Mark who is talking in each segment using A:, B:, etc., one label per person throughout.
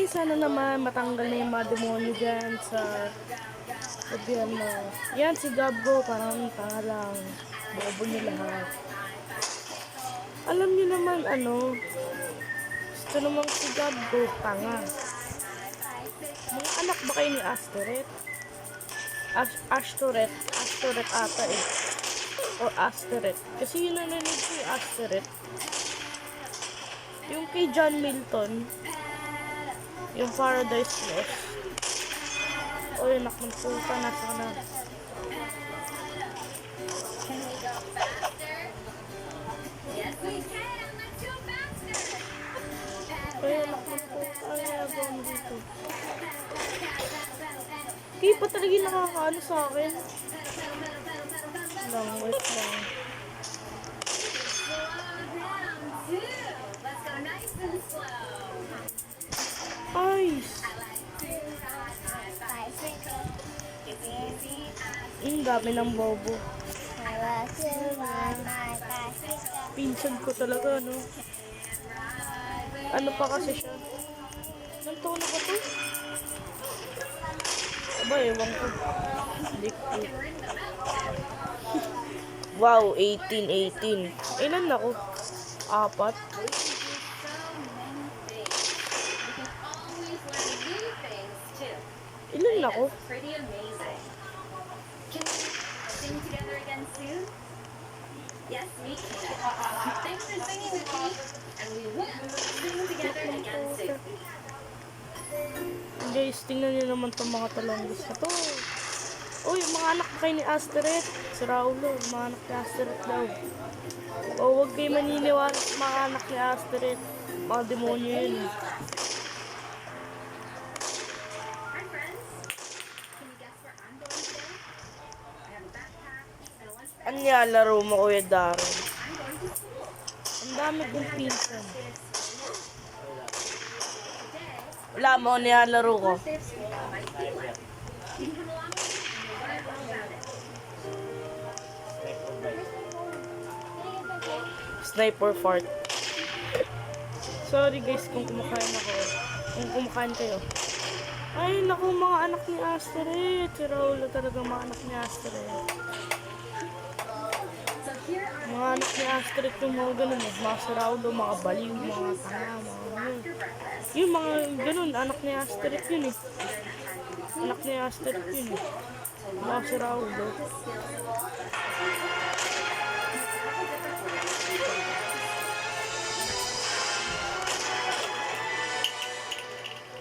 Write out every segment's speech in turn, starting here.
A: sana naman matanggal na yung mga demonyo dyan sa gobyerno. Yan, si Gabgo, parang tanga lang. Bobo niyo lahat. Alam niyo naman, gusto namang si Gabgo, tanga. Mga anak ba kayo ni Astoret? Astoret ata eh. O Astoret. Kasi yun nanonood ko yung Astoret. Yung kay John Milton, yung Paradise Lost. O yun, nakmansuka, nasa na. Kaya nakmansuka, ay nagawin dito. Kaya pa talaga nakakaano sa akin. Lang, wait lang. Ay! Dami ng bobo. Pinsan ko talaga, no? Ano pa kasi siya? Nang taon na ba to? Aba, ewan ko. Dikit. Wow, 18. Ilan ako? 4. Ilan ako?
B: Sing together again soon? Yes, me too. Thanks for singing with me, and we will sing together again soon.
A: Guys, tingnan niyo naman itong mga talonggis na to. Uy, mga anak kayo ni Astoret. Si Raulo, mga anak ni Astoret daw. O, huwag kayo maniniwala sa mga anak ni Astoret. Mga demonyo yun.
B: Hi, friends. Can you guess where I'm going today? I have a backpack and a lunch bag.
A: Ano yan, laro mo, Kuya Darren?
B: I'm going to school.
A: Ang dami kong pinsan.
B: Today,
A: Wala mo, nilalaro ko.
B: first day of school on my school life. You can come along with me and you'll learn all about it.
A: Sniper fart. Sorry guys kung kumakain ako. Kung kumakain kayo. Ay, naku, mga anak ni Astoret. Si Raulo talaga mga anak ni Astoret.
B: So here are
A: Mga anak ni Astoret yung mga ganun eh. Mga si Raulo, mga baliw, mga tanga, mga ganun. Yung mga ganun, anak ni Astoret yun eh. Anak ni Astoret yun eh. Mga si Raulo.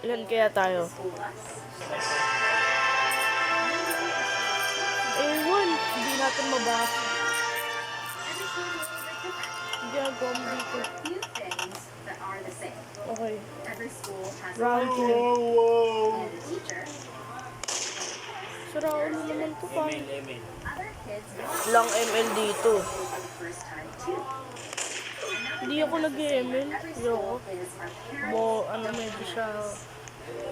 A: Ilan kaya tayo? Ewan, hindi natin mabasa. Hindi ako dito.
B: few things that are the same.
A: Okay.
B: Every school has a
A: Round 2.
B: and a teacher.
A: Sara ulo naman to pa.
B: Other kids
A: Lang ML dito.
B: for the first time too.
A: Hindi ako nag-ML. Hindi ako.
B: Is our parents.
A: Medyo siya.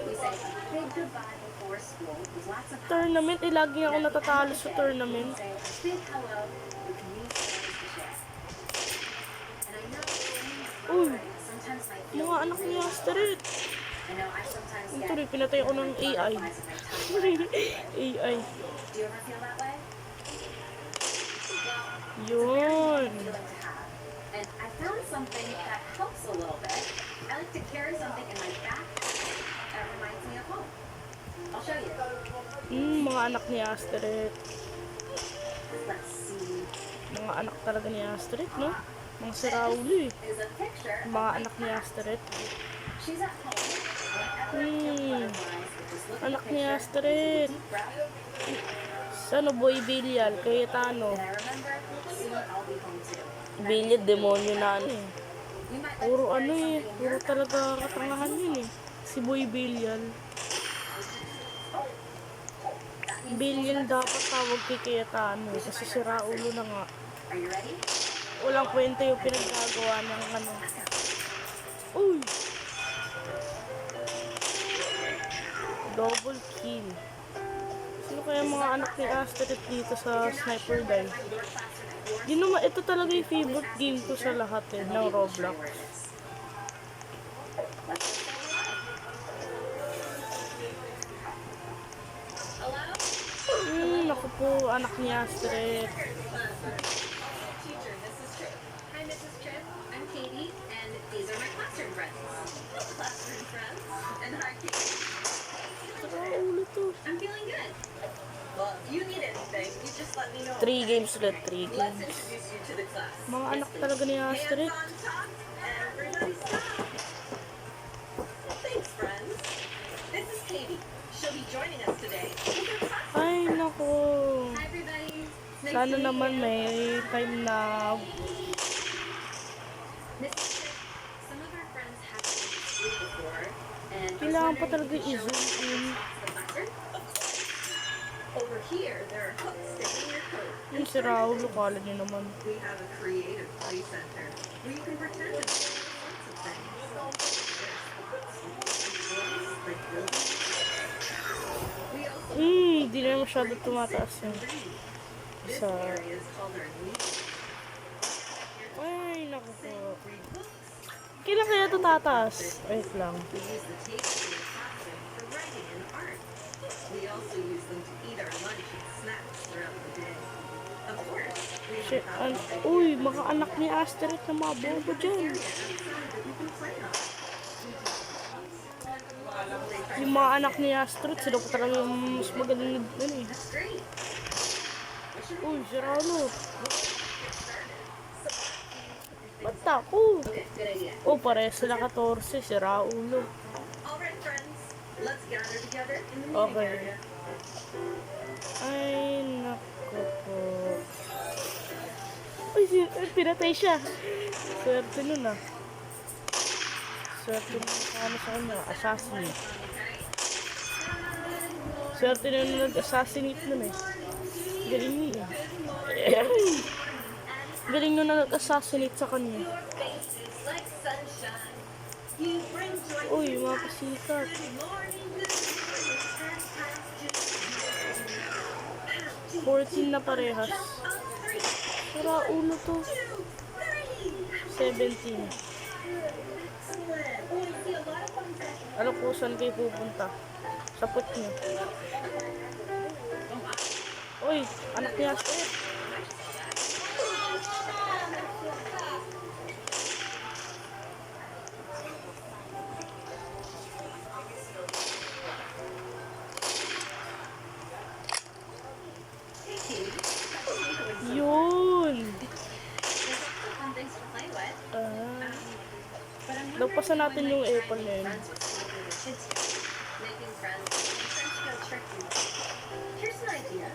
B: We say a big goodbye before school with lots of
A: Tournament, lagi ako natatalo sa tournament.
B: say a big hello with new stories to share. And I know
A: Uy,
B: sometimes I feel
A: mga anak ni Astoret.
B: I know I sometimes
A: Ang
B: get
A: tuloy, pinatay ako ng AI.
B: butterflies in my tummy.
A: AI.
B: Do you ever feel that way?
A: Yun.
B: Feeling to have. And I found something that helps a little bit. I like to carry something in my backpack that reminds me of home. I'll show you.
A: Mga anak ni Astoret.
B: Let's see.
A: Mga anak talaga ni Astoret, no? Mga si Raulo eh.
B: Is a picture.
A: Mga anak ni Astoret.
B: She's at home.
A: Hmm.
B: Butterflies, but just look at
A: Anak
B: the
A: ni
B: picture.
A: Astoret.
B: Deep breath.
A: Ano, Boy Bilial, Cayetano.
B: And I remember soon I'll be home too.
A: Bilial, demonyo na ano eh.
B: You might like
A: Puro
B: to
A: ano
B: carry
A: eh.
B: something in
A: Puro
B: your
A: talaga katangahan yun eh. Si Boy Bilial. Bilial dapat tawag kay Cayetano eh. Kasi si Raulo na nga.
B: Are you ready?
A: Walang kwenta yung pinaggagawa ng ano. Uy! Double kill. Sino kaya mga anak ni Astoret dito sa Sniper Dive? Ito talaga yung favorite game ko sa lahat eh, ng Roblox. Ako po, anak ni Astrid.
B: Teacher, Mrs. Tripp. Hi, Mrs. Tripp. I'm Katie, and these are my classroom friends. Classroom friends. And hi, Katie.
A: Sira ulo to.
B: I'm feeling good. Well, if you need anything, you just let me know.
A: 3 games ulit, 3
B: Let's
A: games.
B: introduce you to the class.
A: Mga anak talaga ni Astrid.
B: Hands on top. Everybody stop. Thanks, friends. This is Katie. She'll be joining us today with her class.
A: Ay, nako.
B: Hi, everybody. Nice
A: Sana
B: to meet
A: naman
B: you.
A: may time na
B: Mrs. Tripp, some of our friends haven't been to school before, and I was
A: kailangan pa
B: wondering
A: talaga
B: if you could show us
A: i-zoom in.
B: the classroom. Over here, there are hooks sticking in your coat.
A: Yung si Raul, kala niyo naman.
B: We have a creative play center where you can pretend to do all sorts of things. Like building. We also
A: Di na masyado tumataas yun.
B: this
A: Sa...
B: area is called our meeting.
A: Ay, nako po.
B: Read books.
A: Kailan kaya ito tataas? Wait lang.
B: We use the tables in the classroom for writing and art. We also use them to eat our lunch and snacks throughout the day. Of course, we have
A: Shit,
B: a bathroom
A: uy, mga anak ni Astrid na mga bobo dyan.
B: area outside that we can play on.
A: Yung mga anak ni Astrid, sila pa talaga yung mas magaling na eh.
B: That's great.
A: Uy, si Raul. Ba't ako?
B: Okay, good idea.
A: Oh, pare sila 14, si Raul.
B: All right, friends, let's gather together in the meeting
A: Okay.
B: area.
A: Ay, nako po. Uy, pinatay siya. Swerte nun ah. Swerte nun ano sa kanya, assassinate. Swerte nun nag-assassinate nun eh. Galing nun eh. Galing nun na nag-assassinate sa kanya.
B: Faces like sunshine. You bring joy.
A: Uy, mga pasikat.
B: Good morning, good morning. It's time to
A: 14 na parehas.
B: on three,
A: Sira ulo to.
B: 2, 3.
A: 17.
B: Excellent. Oh, I see a lot of fun sessions.
A: Alam ko saan kayo pupunta. Sapot niyo. Uy, anak niya.
B: Hey, Katie.
A: Yun.
B: There's also fun things to play with. But I'm
A: Lagpasan natin yung apple na yun.
B: friends with some of the kids here. Making friends feel tricky. Here's an idea.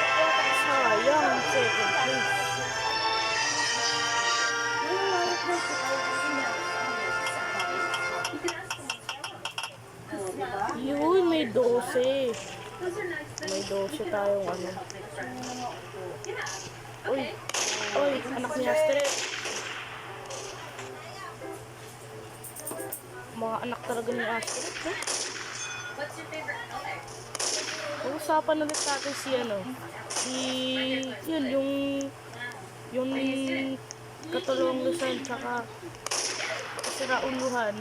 A: Sayang, second place. Yun, may 12. May 12 tayong ano. Uy, uy, anak ni Astrid. Mga anak talaga ni Astrid. Eh?
B: What's your favorite color?
A: Pag-usapan ulit natin si ano. Yun, yung katulong Luzon, tsaka sirauluhan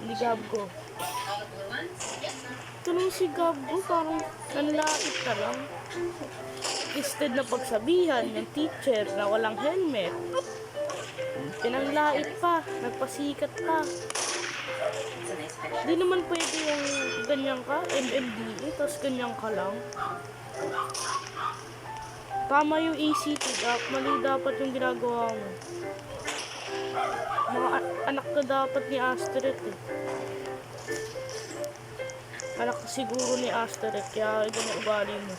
A: ni Gabgo.
B: All the blue ones?
A: Tulong si Gabgo, parang nanlait ka lang. Instead na pagsabihan ng teacher na walang helmet, pinanglait pa, nagpasikat pa.
B: It's a nice picture.
A: Di naman pwede yung ganyan ka, MMDA, tapos ganyan ka lang. Tama yung ACT, mali dapat yung ginagawa mo. Mga anak ka dapat ni Astrid eh. Anak ka siguro ni Astrid, kaya ganyan ugali mo.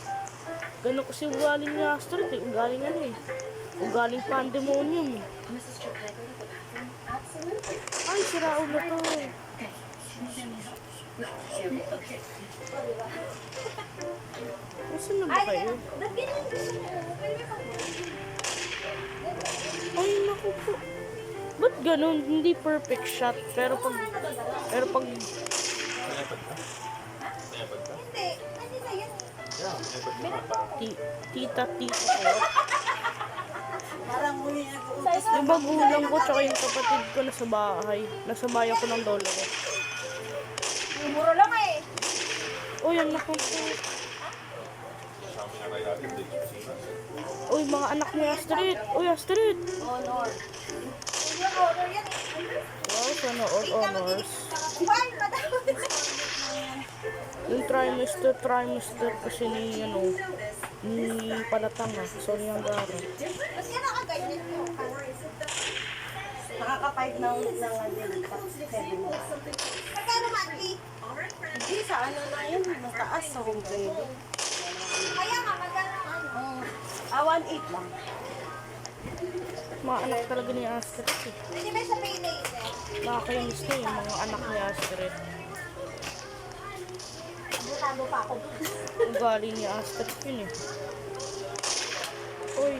A: Ganun kasi ugali ni Astrid eh, ugaling ano eh. Ugaling pandemonium eh.
B: Mrs. Tripp, can I go to the bathroom? Absolutely.
A: Ay, sira ulo to.
B: Okay.
A: Nasaan na ba kayo? Ay, naku po. Ba't ganun? Hindi perfect shot. Pero pag tita ko.
C: Parang muli nag-uutos
A: Yung magulang ko tsaka yung kapatid ko nasa bahay. Nasa bayan ko ng lolo ko.
C: Muro lang eh.
A: Uy, ang naku po. Uy, mga anak ni Astrid. Uy, Astrid.
C: Honor. Honor yan eh.
A: Wow, sana all honors.
C: Why? Madami.
A: Yung trimester kasi ni, ni Palatanga. Sorry ang gara.
C: Ba't yan nakaganyan nyo?
D: Nakaka-5 na ulit ng
C: Magkano monthly?
D: Hindi, sa ano na yun, mataas sa home credit.
C: Kaya nga, magkano ano?
D: 1.8 lang.
A: Mga anak talaga ni Astrid. Eh.
C: Hindi ba sa payday eh?
A: Nakakainis na yung mga anak ni Astrid.
C: Butado pa ako.
A: Ang galing ni Astrid yun eh. Uy,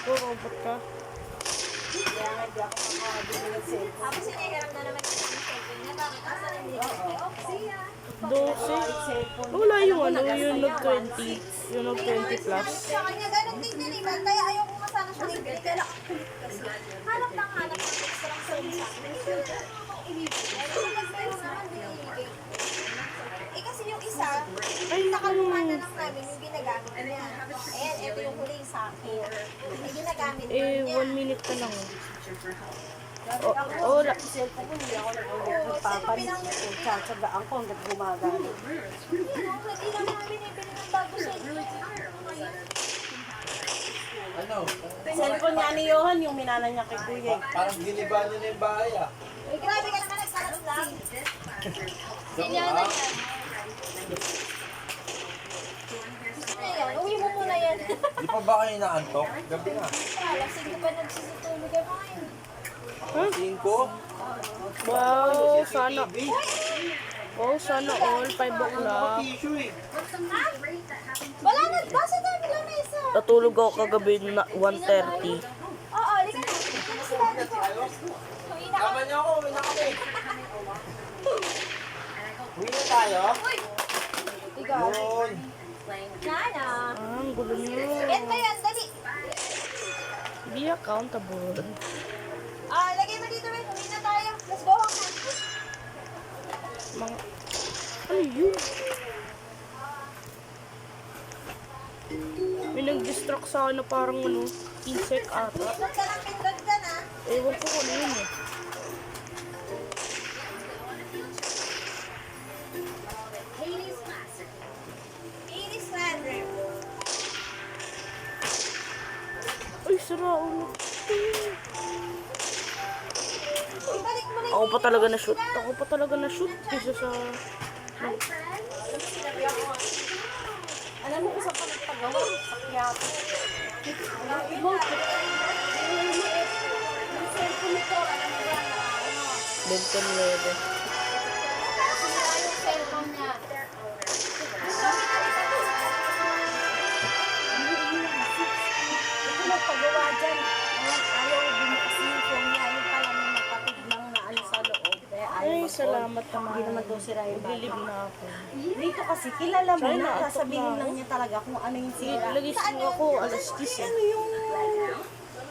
A: robot ka.
D: Kaya nga di ako makakabili ng cellphone.
C: Tapos sinigaram na naman yung cellphone niya. Bakit asa na hindi? Okay.
A: 12. Wala yung yung nag-20. Yung nag-20 plus.
C: Sa kanya, ganun din din eh. Kaya ayaw ko masana siya ibili. Kaya nakakulit kasi. Hanap ng extra phone sa akin. Ibibigay. Kasi naman din ibigay. Eh kasi yung isa,
A: Ay,
C: nakaluma na lang namin yung ginagamit niya. Ayan, ito yung huling sa akin. Yung ginagamit
A: Eh,
C: niya.
A: 1 minute ka lang.
D: Ako,
A: Wala.
D: yung cellphone ko, hindi ako nagpapalit. Tsatsagaan ko hanggat gumagana.
C: Hindi naman namin ibili ng bago cellphone.
E: Ano?
D: Cellphone niya ni Johan, yung minana niya kay Kuya.
E: Parang giniba niyo na yung bahay ah.
C: Uy, grabe ka naman nagsalas lang.
E: Ah,
C: Ngayon, uwi mo muna yan.
E: di pa ba kayo naantok? Gabi na.
C: Lasing ko pa nagsisitulog ako ngayon.
E: 5?
A: Wow, sana. Wow, sana all 5 o'clock.
E: Tissue eh.
C: Wala na, basta tayo lang na isa.
A: Natulog ako kagabi na 1:30.
C: Oo, halika na. Halika na sila dito. Uwi na
E: Tama niyo ako, uwi na kami. Uwi na tayo?
C: Ikaw.
E: Yun.
C: Nana.
A: Ah, ang gulo nyo.
C: Yan ba yan? Dali.
A: Be accountable.
C: Lagay mo dito, Win. Uwi na tayo. Let's go home na.
A: Mga... Ano yun? May nag-distract sa akin na parang insect ata.
C: Pindot ka lang, pindot ka na.
A: Ewan ko kung ano yun eh.
C: Iris Landry.
A: Ay, sira ulo.
C: Ibalik mo na
A: Ako pa talaga na-shoot. Ako pa talaga na-shoot kaysa sa...
D: Alam mo kung saan ka nagpagawa? Sa Quiapo. Yung cellphone nito, alam mo ba na ano?
A: Benton level.
C: Sira yung cellphone niya.
D: Ito nagpagawa dyan. Ayaw bumukas yung phone niya. Ayaw pala may napatid lang na ano sa loob. Kaya ayaw
A: Ay,
D: mag-on.
A: salamat naman.
D: Hindi naman daw sira yung
A: Maglilib
D: battery.
A: na ako.
D: Dito kasi kilala mo
A: Sorry,
D: na.
A: naantok
D: Sasabihin
A: na
D: lang
A: ako.
D: niya talaga kung ano yung sira.
A: Lagis mo ako alas 10 eh.
D: Ano yung